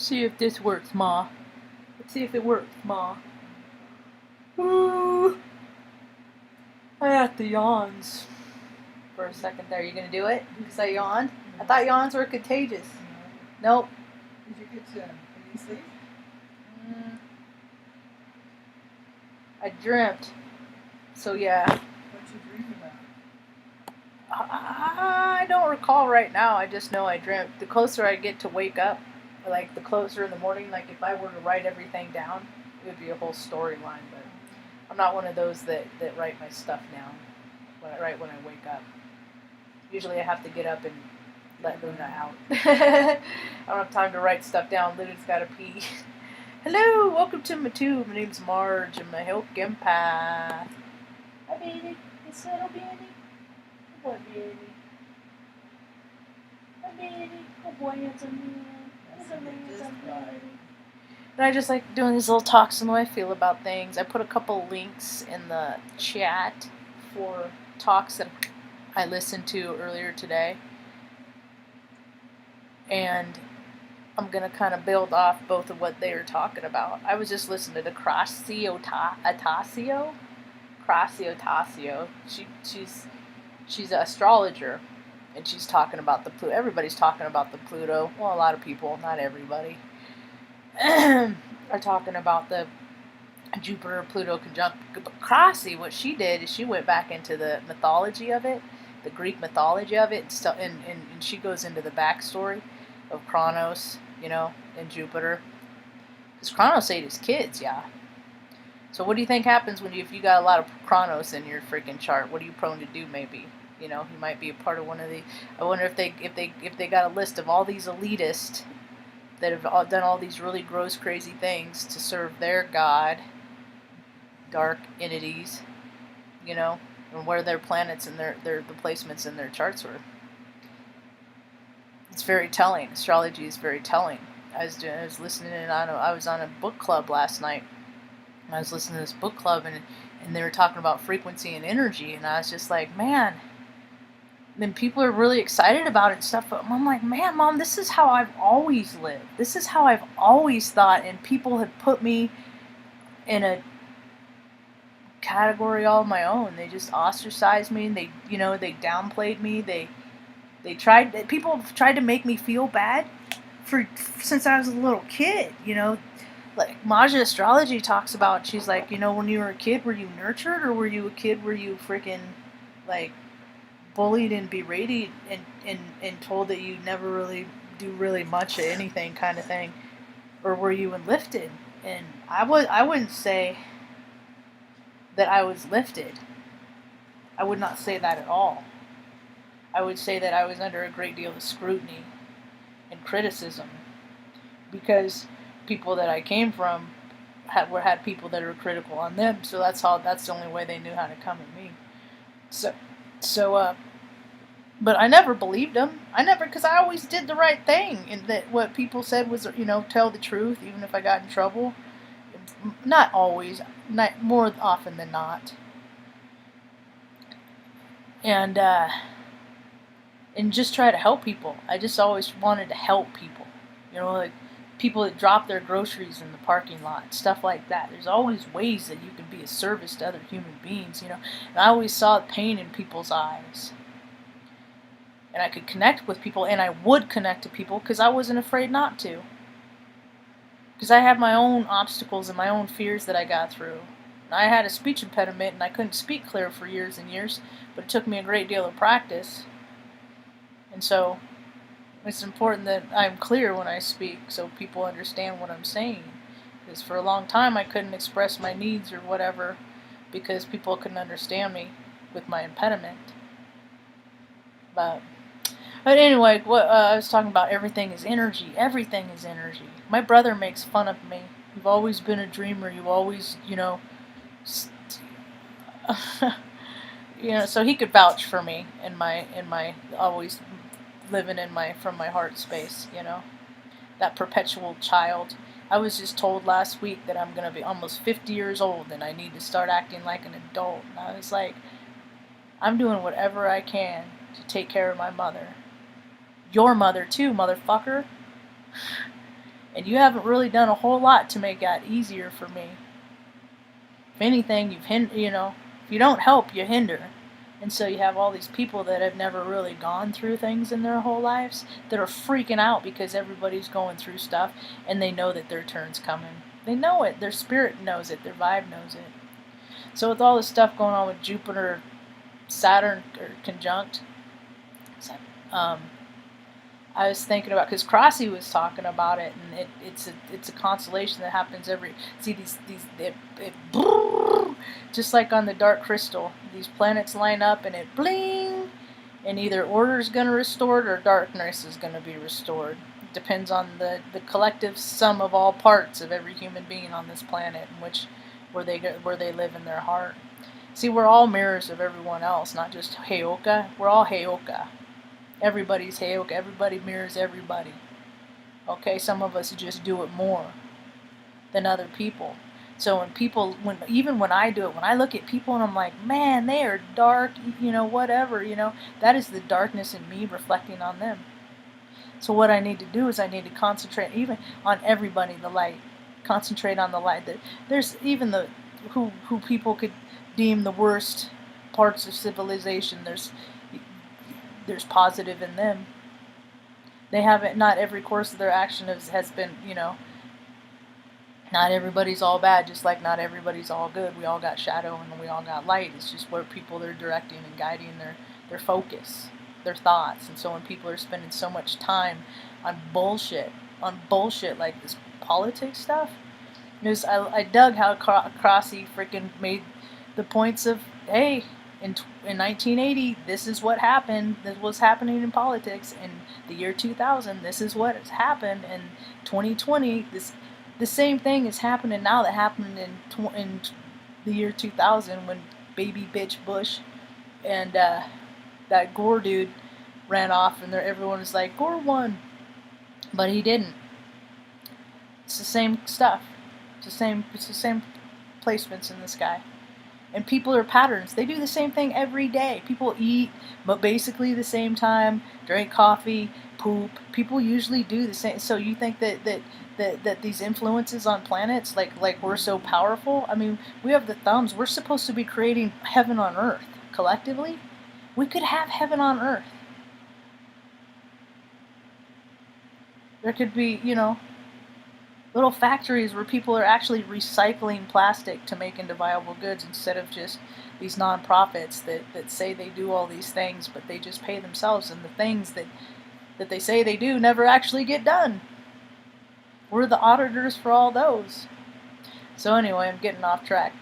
see if this works, Ma. Let's see if it works, Ma. Ooh. I had the yawns for a second there. You gonna do it? Because I yawned? I thought yawns were contagious. Nope. Did you get any sleep? I dreamt. So yeah. What you dream about? I don't recall right now. I just know I dreamt. The closer I get to wake up, like the closer in the morning, like if I were to write everything down, it would be a whole storyline. But I'm not one of those that write my stuff down when I wake up. Usually I have to get up and let Luna out. I don't have time to write stuff down. Luna's got to pee. Hello, welcome to my tube. My name's Marge. I'm a Hilk Empath. Hi, baby. It's little baby. Good boy, baby. Hi, baby. Good boy, handsome man. Handsome man, handsome baby. And I just like doing these little talks on the way I feel about things. I put a couple links in the chat for talks that I listened to earlier today. And I'm going to kind of build off both of what they were talking about. I was just listening to Tasio. She's an astrologer, and she's talking about the Pluto. Everybody's talking about the Pluto. Well, a lot of people, not everybody, are talking about the Jupiter-Pluto conjunct. But Krasi, what she did is she went back into the mythology of it, the Greek mythology of it, and she goes into the backstory of Kronos, and Jupiter. Because Kronos ate his kids, yeah. So what do you think happens if you got a lot of Kronos in your freaking chart? What are you prone to do? Maybe you might be a part of one of the. I wonder if they got a list of all these elitists that have done all these really gross, crazy things to serve their god, dark entities, and where their planets and the placements in their charts were. It's very telling. Astrology is very telling. I was listening, and I was on a book club last night. I was listening to this book club, and they were talking about frequency and energy, and I was just like, man. Then people are really excited about it and stuff, but I'm like, man, Mom, this is how I've always lived. This is how I've always thought, and people have put me in a category all my own. They just ostracized me, and they downplayed me. People have tried to make me feel bad since I was a little kid, Like Marge Astrology talks about, she's like, when you were a kid, were you nurtured, or were you a kid where you freaking, like, bullied and berated and told that you never really do really much of anything kind of thing? Or were you lifted? And I wouldn't say that I was lifted. I would not say that at all. I would say that I was under a great deal of scrutiny and criticism, because people that I came from had people that were critical on them, so that's the only way they knew how to come at me. But I never believed them. Because I always did the right thing, and that what people said was, tell the truth, even if I got in trouble. Not always, more often than not. And just try to help people. I just always wanted to help people. Like people that drop their groceries in the parking lot, stuff like that. There's always ways that you can be a service to other human beings, And I always saw pain in people's eyes. And I could connect with people, and I would connect to people because I wasn't afraid not to. Because I had my own obstacles and my own fears that I got through. I had a speech impediment, and I couldn't speak clear for years and years, but it took me a great deal of practice. And so it's important that I'm clear when I speak so people understand what I'm saying. Because for a long time I couldn't express my needs or whatever because people couldn't understand me with my impediment. But anyway, what I was talking about, everything is energy. Everything is energy. My brother makes fun of me. You've always been a dreamer. You always, so he could vouch for me in my always living from my heart space, that perpetual child. I was just told last week that I'm going to be almost 50 years old and I need to start acting like an adult. And I was like, I'm doing whatever I can to take care of my mother. Your mother too, motherfucker. And you haven't really done a whole lot to make that easier for me. If anything, if you don't help, you hinder. And so you have all these people that have never really gone through things in their whole lives that are freaking out because everybody's going through stuff and they know that their turn's coming. They know it. Their spirit knows it. Their vibe knows it. So with all this stuff going on with Jupiter, Saturn or conjunct, I was thinking about, because Crossy was talking about it, and it's a constellation that happens just like on the dark crystal, these planets line up and it bling, and either order is going to restore it or darkness is going to be restored. It depends on the collective sum of all parts of every human being on this planet, and where they live in their heart. See, we're all mirrors of everyone else, not just Heyoka. We're all Heyoka. Everybody's Heyoka. Everybody mirrors everybody. Okay, some of us just do it more than other people. So even when I do it, when I look at people and I'm like, man, they are dark, whatever, that is the darkness in me reflecting on them. So what I need to do is I need to concentrate even on everybody, the light. Concentrate on the light. There's even who people could deem the worst parts of civilization. There's positive in them. They haven't. Not every course of their action has been. Not everybody's all bad, just like not everybody's all good. We all got shadow and we all got light. It's just where people are directing and guiding their focus, their thoughts. And so when people are spending so much time on bullshit like this politics stuff, I dug how Crossy freaking made the points of, hey, in 1980, this is what happened. This was happening in politics. In the year 2000, this is what has happened. In 2020, the same thing is happening now that happened in the year 2000 when baby bitch Bush and that Gore dude ran off, and everyone was like, Gore won, but he didn't. It's the same stuff. It's the same placements in the sky. And people are patterns. They do the same thing every day. People eat, but basically the same time, drink coffee, poop. People usually do the same. So you think that these influences on planets, like we're so powerful? I mean, we have the thumbs. We're supposed to be creating heaven on earth collectively. We could have heaven on earth. There could be, little factories where people are actually recycling plastic to make into viable goods instead of just these non-profits that say they do all these things, but they just pay themselves, and the things that they say they do never actually get done. We're the auditors for all those. So anyway, I'm getting off track.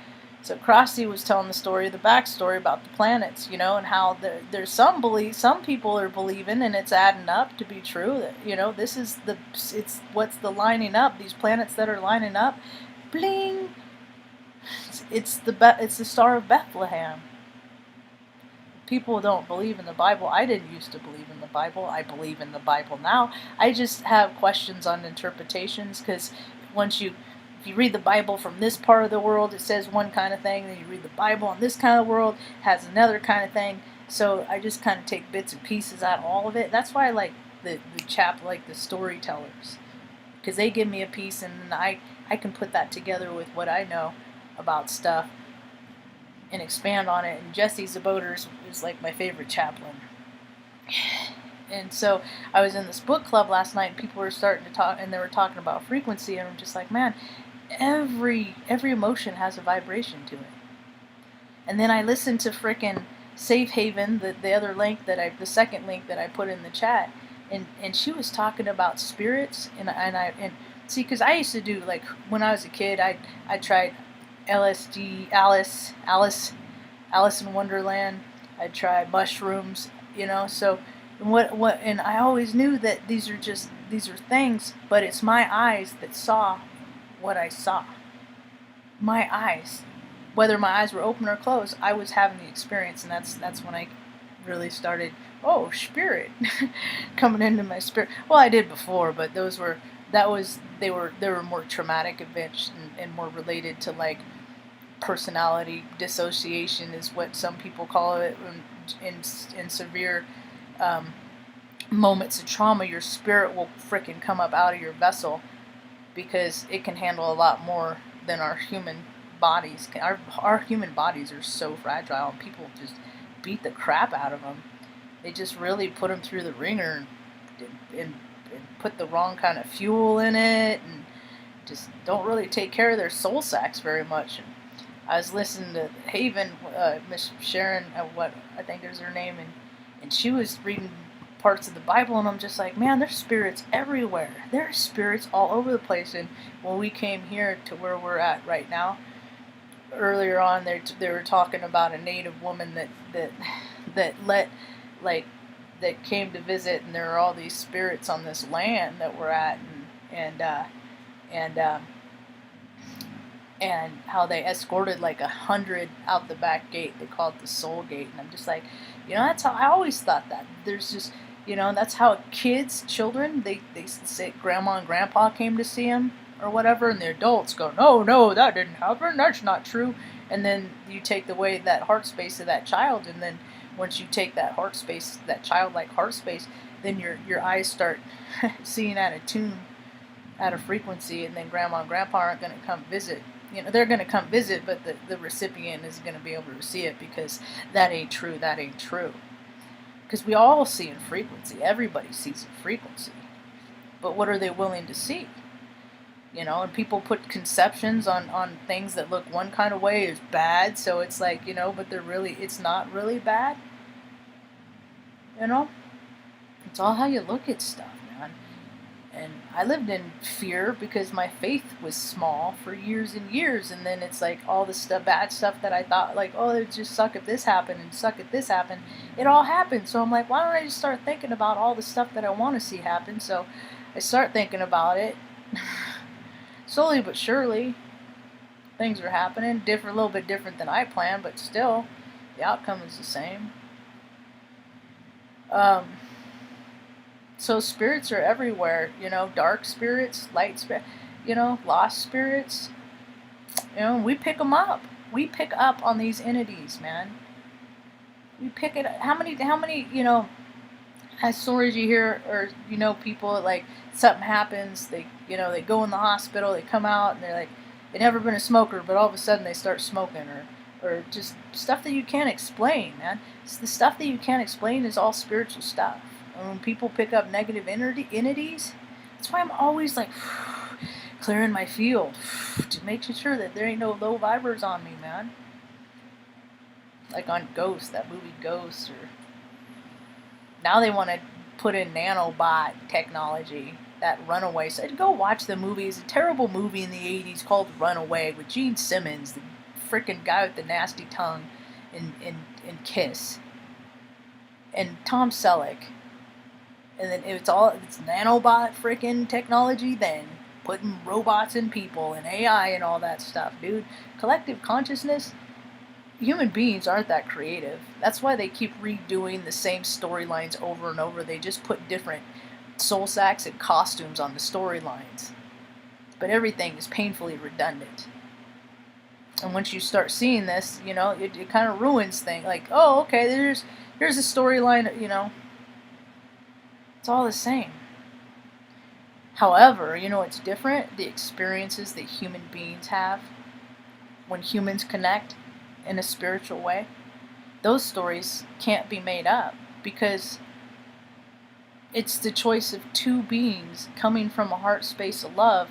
So Crossy was telling the backstory about the planets, and how there's some people are believing, and it's adding up to be true, that, this is it's what's the lining up, these planets that are lining up, bling, it's the Star of Bethlehem. People don't believe in the Bible. I didn't used to believe in the Bible. I believe in the Bible now. I just have questions on interpretations, because if you read the Bible from this part of the world, it says one kind of thing. Then you read the Bible on this kind of world, it has another kind of thing. So I just kind of take bits and pieces out of all of it. That's why I like the storytellers, because they give me a piece, and then I can put that together with what I know about stuff and expand on it. And Jesse Zaboters is like my favorite chaplain. And so I was in this book club last night, and people were starting to talk, and they were talking about frequency, and I'm just like, man, every emotion has a vibration to it. And then I listened to frickin' Safe Haven, the second link that I put in the chat, and she was talking about spirits, and see, because I used to do, like, when I was a kid, I tried LSD, Alice in Wonderland. I tried mushrooms, so. And I always knew that these are things, but it's my eyes that saw what I saw. My eyes, whether my eyes were open or closed, I was having the experience, and that's when I really started, spirit, coming into my spirit. Well, I did before, but they were more traumatic events and more related to, like, personality dissociation is what some people call it, in severe moments of trauma. Your spirit will frickin' come up out of your vessel because it can handle a lot more than our human bodies can. Our human bodies are so fragile, and people just beat the crap out of them. They just really put them through the ringer and put the wrong kind of fuel in it, and just don't really take care of their soul sacks very much. And I was listening to Haven, Miss Sharon, what I think is her name, and she was reading parts of the Bible, and I'm just like, man, there's spirits everywhere. There's spirits all over the place. And when we came here to where we're at right now, earlier on, they were talking about a native woman that let like that came to visit, and there are all these spirits on this land that we're at, and and how they escorted like 100 out the back gate. They call it the soul gate, and I'm just like, that's how I always thought that. There's just, that's how children, they say grandma and grandpa came to see them or whatever, and the adults go, no, that didn't happen. That's not true. And then you take away that heart space of that child, and then once you take that heart space, that childlike heart space, then your eyes start seeing out of tune, out of frequency, and then grandma and grandpa aren't going to come visit. They're going to come visit, but the recipient is going to be able to see it, because that ain't true. Because we all see in frequency. Everybody sees in frequency. But what are they willing to see? And people put conceptions on things that look one kind of way as bad, so it's like, but it's not really bad. It's all how you look at stuff, man. And I lived in fear because my faith was small for years and years, and then it's like all the bad stuff that I thought, like, oh, it would just suck if this happened and suck if this happened. It all happened, so I'm like, why don't I just start thinking about all the stuff that I want to see happen? So I start thinking about it. Slowly but surely, things are happening. A little bit different than I planned, but still, the outcome is the same. So spirits are everywhere. Dark spirits, light spirits, lost spirits. We pick them up. We pick up on these entities, man. We pick it up. How many, stories you hear, or people like something happens, they go in the hospital, they come out, and they're like, they've never been a smoker, but all of a sudden they start smoking, or just stuff that you can't explain, man. It's the stuff that you can't explain is all spiritual stuff. And when people pick up negative entities, that's why I'm always like clearing my field to make sure that there ain't no low vibers on me, man. Like on Ghost, that movie Ghost, or now they want to put in nanobot technology, that Runaway. So go watch the movie. It's a terrible movie in the 80s called Runaway with Gene Simmons, the freaking guy with the nasty tongue in Kiss, and Tom Selleck. And then it's nanobot freaking technology, then putting robots in people and AI and all that stuff, dude. Collective consciousness. Human beings aren't that creative. That's why they keep redoing the same storylines over and over. They just put different soul sacks and costumes on the storylines. But everything is painfully redundant. And once you start seeing this, it kind of ruins things. Like, oh, okay, here's a storyline, it's all the same. However, it's different. The experiences that human beings have when humans connect in a spiritual way, those stories can't be made up, because it's the choice of two beings coming from a heart space of love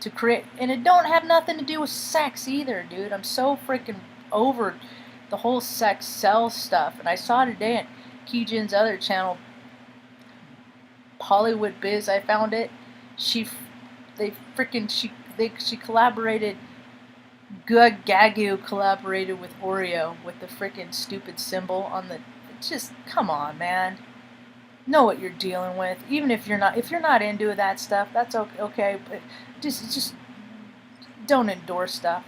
to create. And it don't have nothing to do with sex either, dude. I'm so freaking over the whole sex cell stuff. And I saw today at Keejin's other channel, Hollywood Biz, I found it. She collaborated. Gagu collaborated with Oreo with the freaking stupid symbol on the. Just come on, man. Know what you're dealing with. Even if you're not into that stuff, that's okay. But just don't endorse stuff.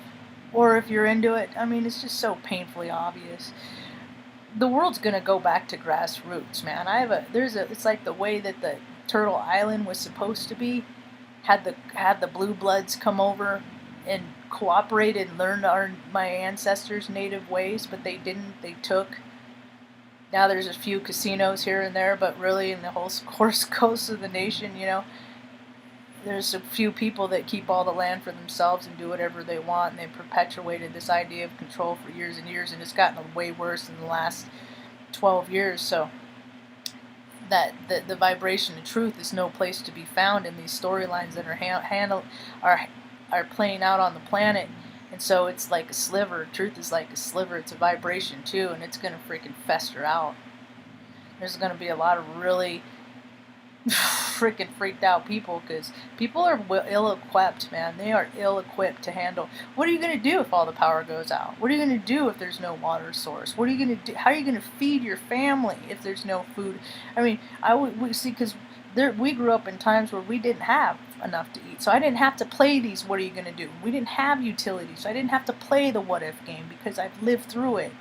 Or if you're into it, it's just so painfully obvious. The world's gonna go back to grassroots, man. It's like the way that the Turtle Island was supposed to be. Had the blue bloods come over and cooperated and learned my ancestors' native ways, but they didn't. They took. Now there's a few casinos here and there, but really in the whole coast of the nation, there's a few people that keep all the land for themselves and do whatever they want, and they perpetuated this idea of control for years and years, and it's gotten way worse in the last 12 years. So that the vibration of truth is no place to be found in these storylines that are playing out on the planet. And so it's like a sliver. Truth is like a sliver. It's a vibration too, and it's gonna freaking fester out. There's gonna be a lot of really freaking freaked out people, because people are ill-equipped, man. They are ill-equipped to handle. What are you going to do if all the power goes out? What are you going to do if there's no water source? What are you going to do? How are you going to feed your family if there's no food? I mean, we see, because we grew up in times where we didn't have enough to eat, so I didn't have to play these what are you going to do. We didn't have utilities, so I didn't have to play the what if game, because I've lived through it.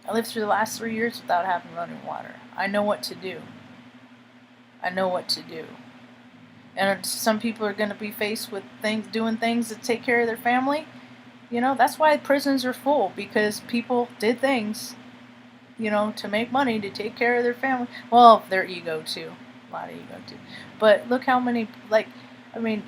I lived through the last 3 years without having running water. I know what to do. I know what to do. And some people are going to be faced with doing things to take care of their family. You know, that's why prisons are full, because people did things, you know, to make money, to take care of their family. Well, their ego too. A lot of ego too. But look how many, like, I mean,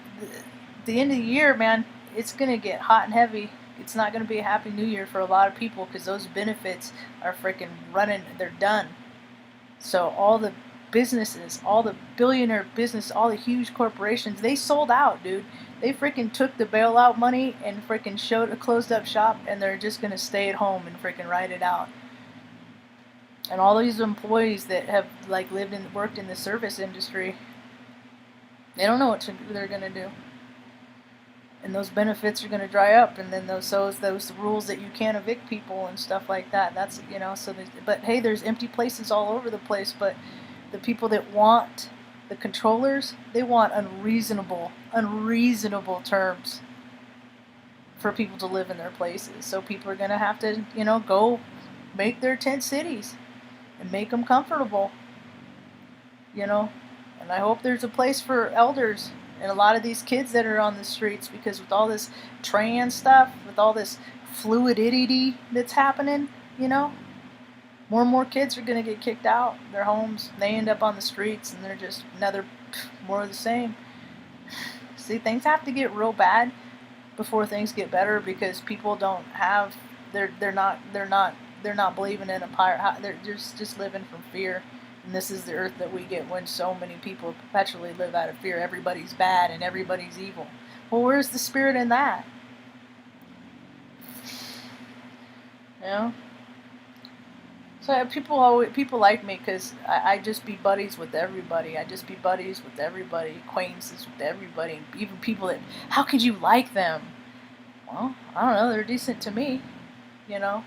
the end of the year, man, it's going to get hot and heavy. It's not going to be a happy new year for a lot of people, because those benefits are freaking running, they're done. So all the businesses, all the billionaire business, all the huge corporations, they sold out, dude. They freaking took the bailout money and freaking closed up shop, and they're just gonna stay at home and freaking ride it out. And all these employees that have like worked in the service industry, they don't know what they're gonna do. And those benefits are gonna dry up, and then those rules that you can't evict people and stuff like that. That's, you know, so. But hey, there's empty places all over the place, but the people that want, the controllers, they want unreasonable terms for people to live in their places. So people are going to have to, you know, go make their tent cities and make them comfortable, you know. And I hope there's a place for elders and a lot of these kids that are on the streets, because with all this trans stuff, with all this fluidity that's happening, you know, more and more kids are going to get kicked out of their homes. They end up on the streets, and they're just more of the same. See, things have to get real bad before things get better, because people don't have, they're not believing in a pirate. They're just living from fear. And this is the earth that we get when so many people perpetually live out of fear. Everybody's bad and everybody's evil. Well, where's the spirit in that? You know? So people like me, because I just be buddies with everybody. I just be buddies with everybody, acquaintances with everybody, even people that, how could you like them? Well, I don't know, they're decent to me, you know.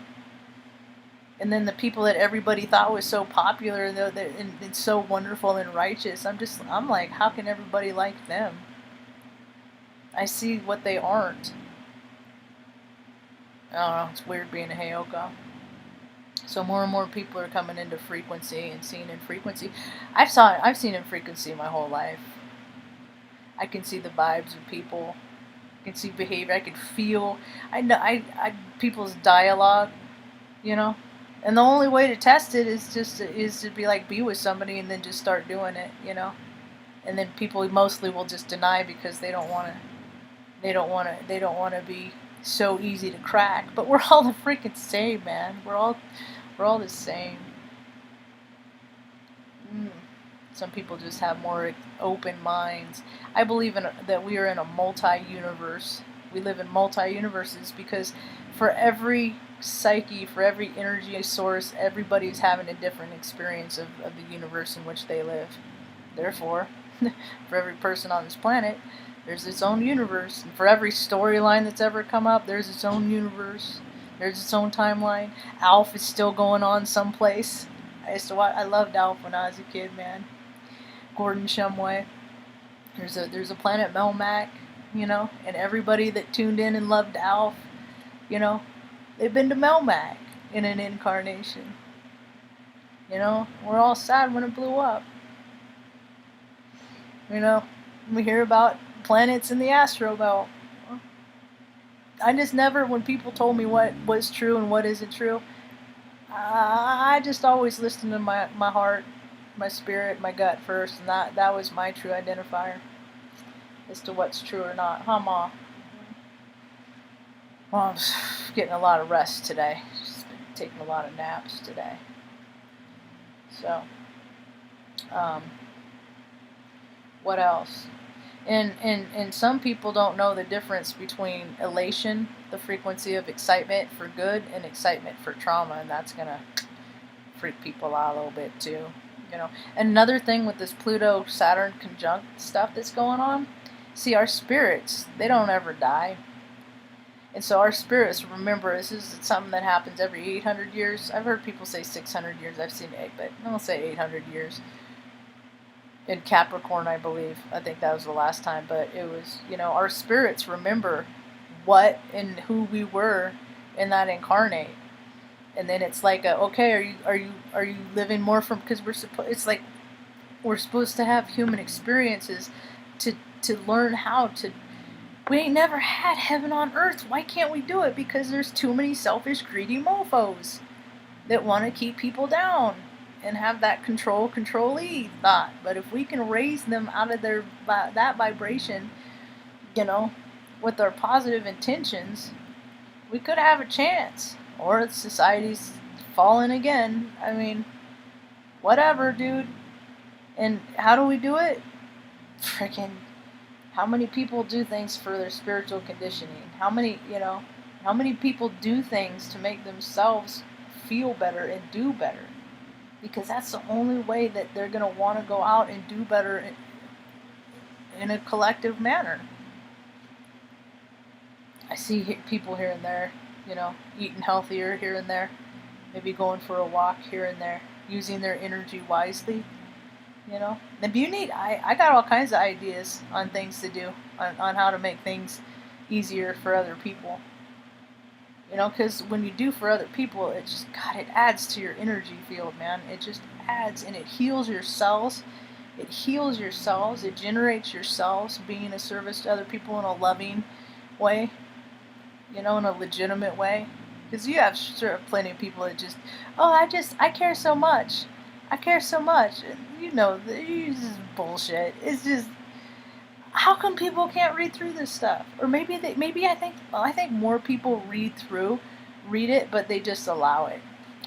And then the people that everybody thought was so popular and so wonderful and righteous, I'm like, how can everybody like them? I see what they aren't. I don't know, it's weird being a Heyoka. So more and more people are coming into frequency and seeing in frequency. I've seen in frequency my whole life. I can see the vibes of people. I can see behavior. I can feel. I know people's dialogue, you know. And the only way to test it is to be like, be with somebody and then just start doing it, you know. And then people mostly will just deny, because they don't want to be so easy to crack. But we're all the freaking same, man. We're all the same. Some people just have more open minds. I believe that we are in a multi-universe. We live in multi-universes, because for every psyche, for every energy source, everybody's having a different experience of the universe in which they live. Therefore, for every person on this planet, there's its own universe. And for every storyline that's ever come up, there's its own universe. There's its own timeline. Alf is still going on someplace. I loved Alf when I was a kid, man. Gordon Shumway. There's a planet Melmac, you know, and everybody that tuned in and loved Alf, you know, they've been to Melmac in an incarnation. You know, we're all sad when it blew up. You know, we hear about planets in the astro belt. I just never, when people told me what was true and what isn't true, I just always listened to my heart, my spirit, my gut first, and that was my true identifier as to what's true or not. Huh, Ma? Well, I'm getting a lot of rest today. Just been taking a lot of naps today. So, what else? And some people don't know the difference between elation, the frequency of excitement for good, and excitement for trauma, and that's gonna freak people out a little bit too. And another thing with this Pluto Saturn conjunct stuff that's going on, see, our spirits, they don't ever die. And so our spirits, remember, this is something that happens every 800 years. I've heard people say 600 years. I've seen 8, but I'll say 800 years. In Capricorn, I believe. I think that was the last time. But it was, our spirits remember what and who we were in that incarnate. And then it's like, okay, are you living more from, because it's like we're supposed to have human experiences to learn how to. We ain't never had heaven on earth. Why can't we do it? Because there's too many selfish, greedy mofos that want to keep people down and have that control-y thought. But if we can raise them out of that vibration, with our positive intentions, we could have a chance. Or society's falling again. I mean, whatever, dude. And how do we do it? Freaking, how many people do things for their spiritual conditioning? How many people do things to make themselves feel better and do better? Because that's the only way that they're going to want to go out and do better in a collective manner. I see people here and there, eating healthier here and there, maybe going for a walk here and there, using their energy wisely. The beauty, I got all kinds of ideas on things to do, on how to make things easier for other people. Because when you do for other people, it just, God, it adds to your energy field, man. It just adds, and it heals your cells. It heals your cells. It generates your cells, being a service to other people in a loving way, in a legitimate way. Because you have plenty of people that just, I care so much. I care so much. This is bullshit. It's just, how come people can't read through this stuff? Or maybe I think more people read it, but they just allow it.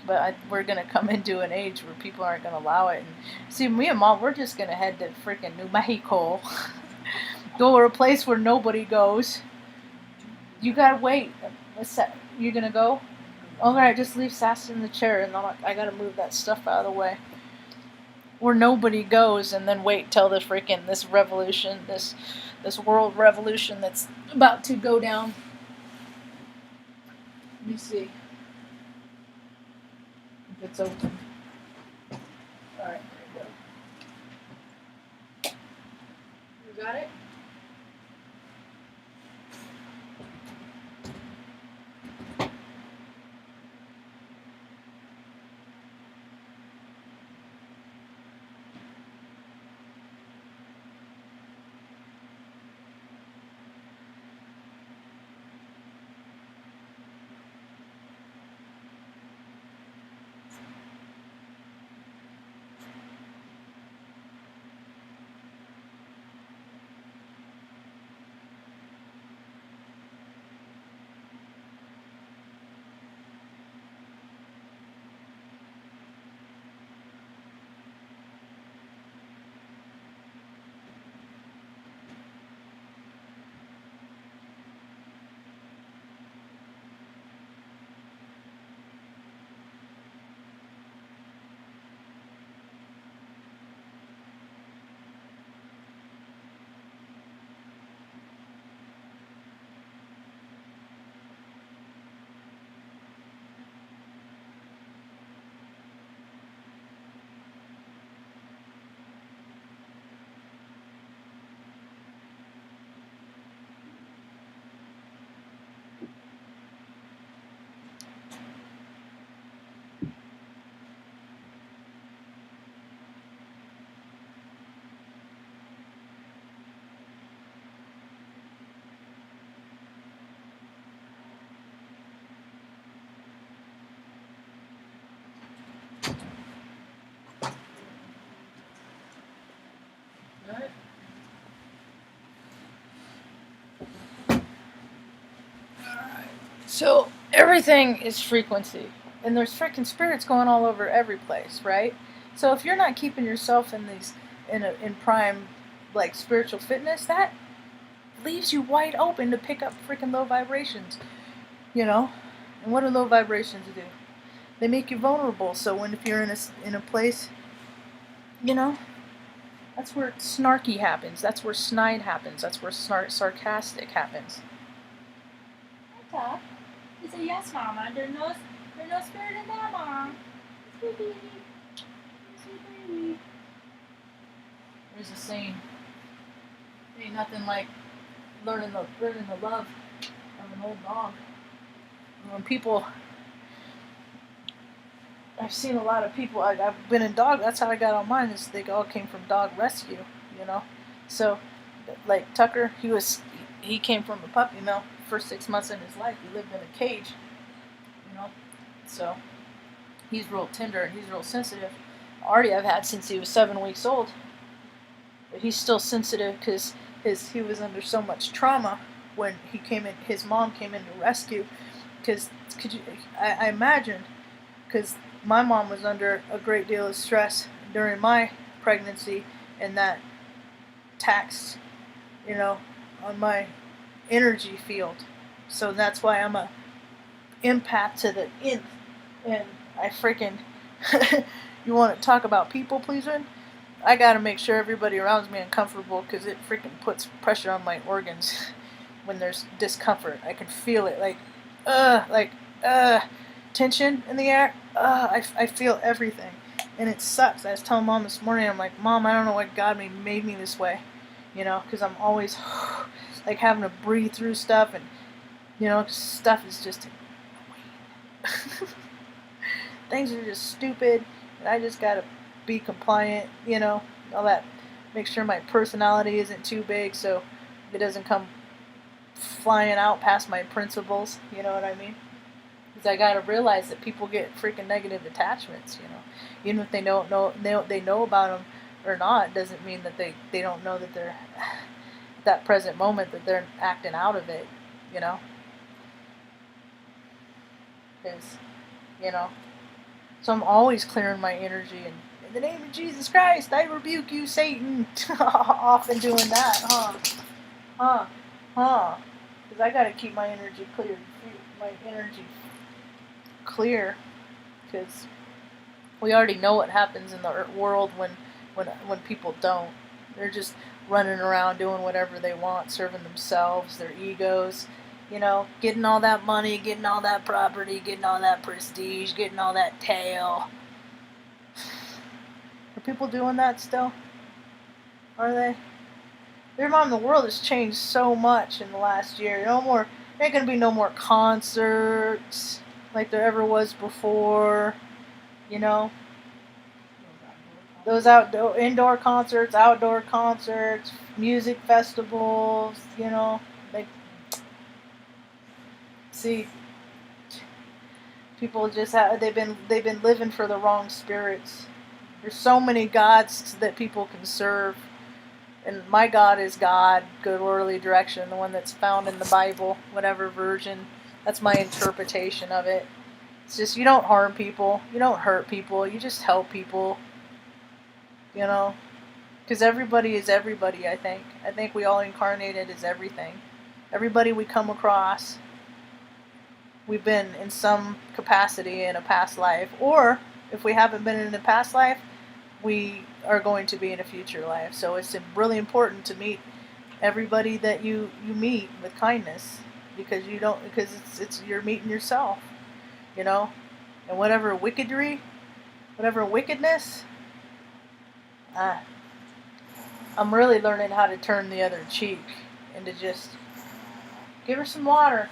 But we're gonna come into an age where people aren't gonna allow it. And see, me and Mom, we're just gonna head to freaking New Mexico, go to a place where nobody goes. You gotta wait. You're gonna go? Alright, just leave Sass in the chair, and I gotta move that stuff out of the way. Where nobody goes, and then wait till this revolution, this world revolution that's about to go down. Let me see if it's open. Alright, there you go. You got it? So everything is frequency, and there's freaking spirits going all over every place, right? So if you're not keeping yourself in prime like spiritual fitness, that leaves you wide open to pick up freaking low vibrations, you know. And what do low vibrations do? They make you vulnerable. So if you're in a place, you know, that's where snarky happens. That's where snide happens. That's where sarcastic happens. He said, yes, Mama. There's no spirit in there, Mom. Sweet baby. Sweet baby. There's a saying. Ain't nothing like learning the love of an old dog. When people, I've seen a lot of people. I've been in dog. That's how I got on mine. Is they all came from dog rescue, you know. So, like Tucker, he came from a puppy mill. First 6 months in his life, he lived in a cage, you know. So he's real tender and he's real sensitive. Artie, I've had since he was 7 weeks old, but he's still sensitive because he was under so much trauma when he came in. His mom came in to rescue. Because I imagined, because my mom was under a great deal of stress during my pregnancy, and that taxed, you know, on my energy field. So that's why I'm a empath to the nth. And I freaking, you want to talk about people pleasing? I gotta make sure everybody around me is uncomfortable, because it freaking puts pressure on my organs when there's discomfort. I can feel it, tension in the air. I feel everything, and it sucks. I was telling Mom this morning, I'm like, Mom, I don't know what God made me this way, you know, because I'm always like having to breathe through stuff, and you know, stuff is just things are just stupid, and I just gotta be compliant, you know, all that. Make sure my personality isn't too big, so it doesn't come flying out past my principles, you know what I mean? Because I gotta realize that people get freaking negative attachments, you know. Even if they know about them or not, doesn't mean that they don't know that they're at that present moment that they're acting out of it, you know. Because, you know, so I'm always clearing my energy, and in the name of Jesus Christ, I rebuke you, Satan. Often doing that, because I gotta keep my energy clear, because we already know what happens in the world when people don't. They're just running around doing whatever they want, serving themselves, their egos, you know, getting all that money, getting all that property, getting all that prestige, getting all that tail. Are people doing that still? Are they? Their mom, the world has changed so much in the last year. There ain't gonna be no more concerts like there ever was before. You know, those indoor concerts, outdoor concerts, music festivals. You know, see, people just they've been living for the wrong spirits. There's so many gods that people can serve. And my God is God, good orderly direction, the one that's found in the Bible, whatever version. That's my interpretation of it. It's just, you don't harm people, you don't hurt people, you just help people, you know. Because everybody is everybody, I think. I think we all incarnated as everything. Everybody we come across, we've been in some capacity in a past life. Or, if we haven't been in a past life, we are going to be in a future life. So it's really important to meet everybody that you meet with kindness, because it's you're meeting yourself, you know. And whatever wickedness, I'm really learning how to turn the other cheek and to just give her some water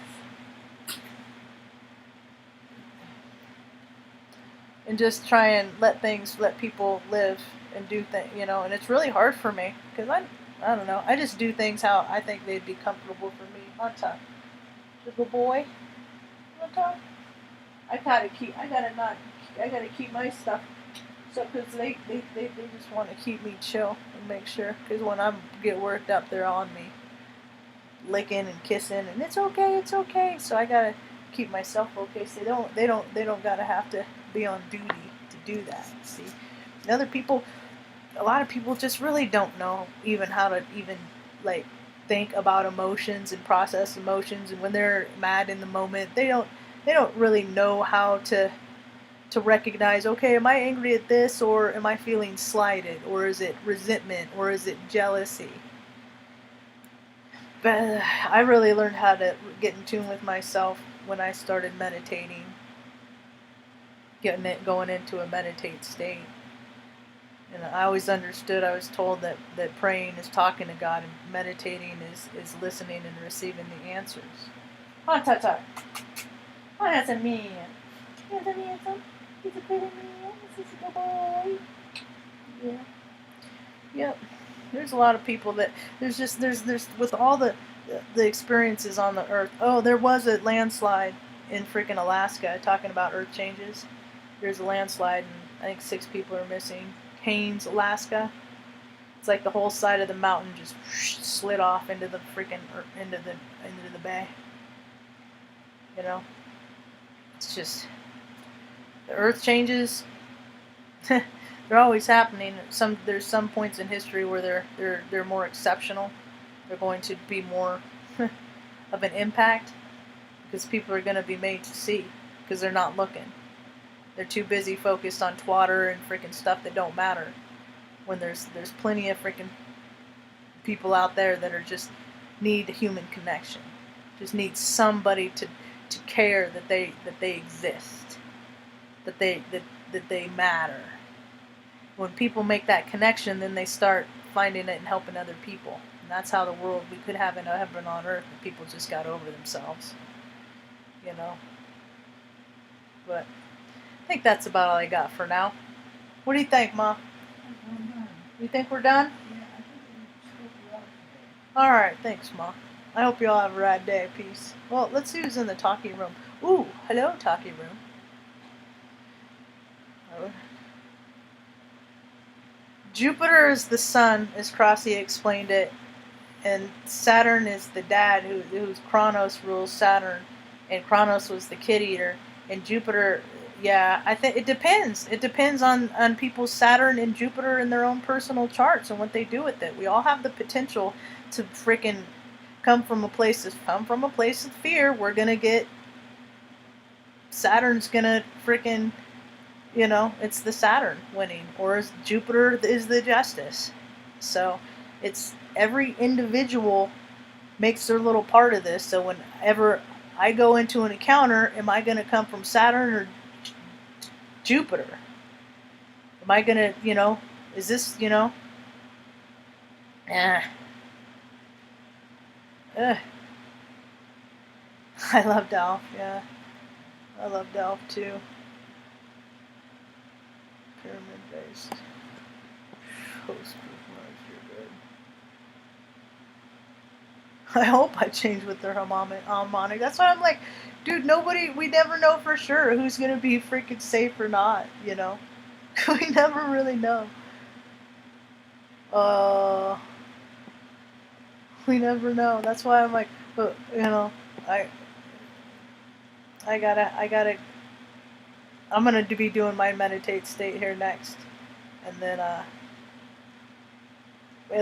and just try and let people live and do things, you know. And it's really hard for me, because I don't know, I just do things how I think they'd be comfortable for me. Hunter, little boy, Hunter, I gotta keep my stuff, so, because they just want to keep me chill and make sure, because when I get worked up, they're on me, licking and kissing, and it's okay, so I gotta keep myself focused. They don't gotta have to be on duty to do that. See, and other people, a lot of people just really don't know even how to even like think about emotions and process emotions, and when they're mad in the moment, they don't really know how to recognize, okay, am I angry at this, or am I feeling slighted, or is it resentment, or is it jealousy? But I really learned how to get in tune with myself when I started meditating, going into a meditate state. And I always understood, I was told that praying is talking to God and meditating is listening and receiving the answers. Oh, Tata. Oh, that's a man. He's a handsome. He's a pretty man. This is a good boy. Yeah. Yep. There's a lot of people that there's with all the experiences on the earth. Oh, there was a landslide in freaking Alaska, talking about earth changes. There's a landslide and I think 6 people are missing. Haines, Alaska. It's like the whole side of the mountain just slid off into the freaking into the bay. You know, it's just the earth changes. They're always happening. There's some points in history where they're more exceptional. They're going to be more of an impact because people are going to be made to see because they're not looking. They're too busy focused on twatter and freaking stuff that don't matter. When there's plenty of freaking people out there that are just need human connection. Just need somebody to care that they exist. That they matter. When people make that connection, then they start finding it and helping other people. And that's how the world, we could have a heaven on earth if people just got over themselves. You know? But I think that's about all I got for now. What do you think, Ma? You think we're done? Yeah, I think we spoke a lot today. Alright, thanks, Ma. I hope you all have a rad day. Peace. Well, let's see who's in the talking room. Ooh, hello, talking room. Oh. Jupiter is the sun, as Crossy explained it, and Saturn is the dad, who's Kronos rules Saturn, and Kronos was the kid eater, and Jupiter, yeah, I think it depends. It depends on people's Saturn and Jupiter in their own personal charts and what they do with it. We all have the potential to freaking come from a place of fear. We're gonna get Saturn's gonna freaking, you know, it's the Saturn winning, or Jupiter is the justice. So it's every individual makes their little part of this. So whenever I go into an encounter, am I going to come from Saturn or Jupiter? Am I going to, you know, is this, you know, I love Delph, yeah. I love Delph too. Pyramid based. Host Marge, you're good. I hope I change with their harmonic. That's why I'm like, dude, we never know for sure who's gonna be freaking safe or not, you know? We never really know. We never know. That's why I'm like, you know, I'm gonna be doing my meditate state here next, and then at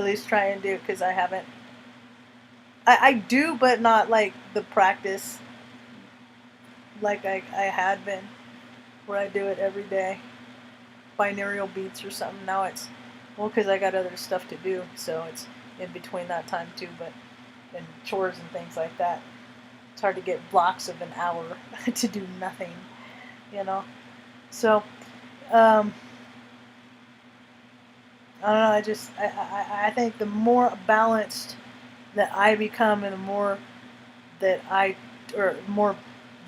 least try and do, because I haven't. I do, but not like the practice like I had been, where I do it every day, binaural beats or something. Now it's, well, because I got other stuff to do, so it's in between that time too, but and chores and things like that. It's hard to get blocks of an hour to do nothing, you know. So, I don't know. I think the more balanced that I become, and the more more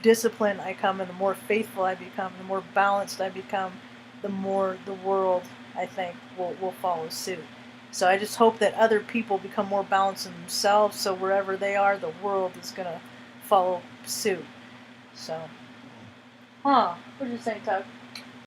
disciplined I come, and the more faithful I become, the more balanced I become, the more the world, I think, will follow suit. So I just hope that other people become more balanced in themselves, so wherever they are, the world is gonna follow suit. So, what did you say, Tuck?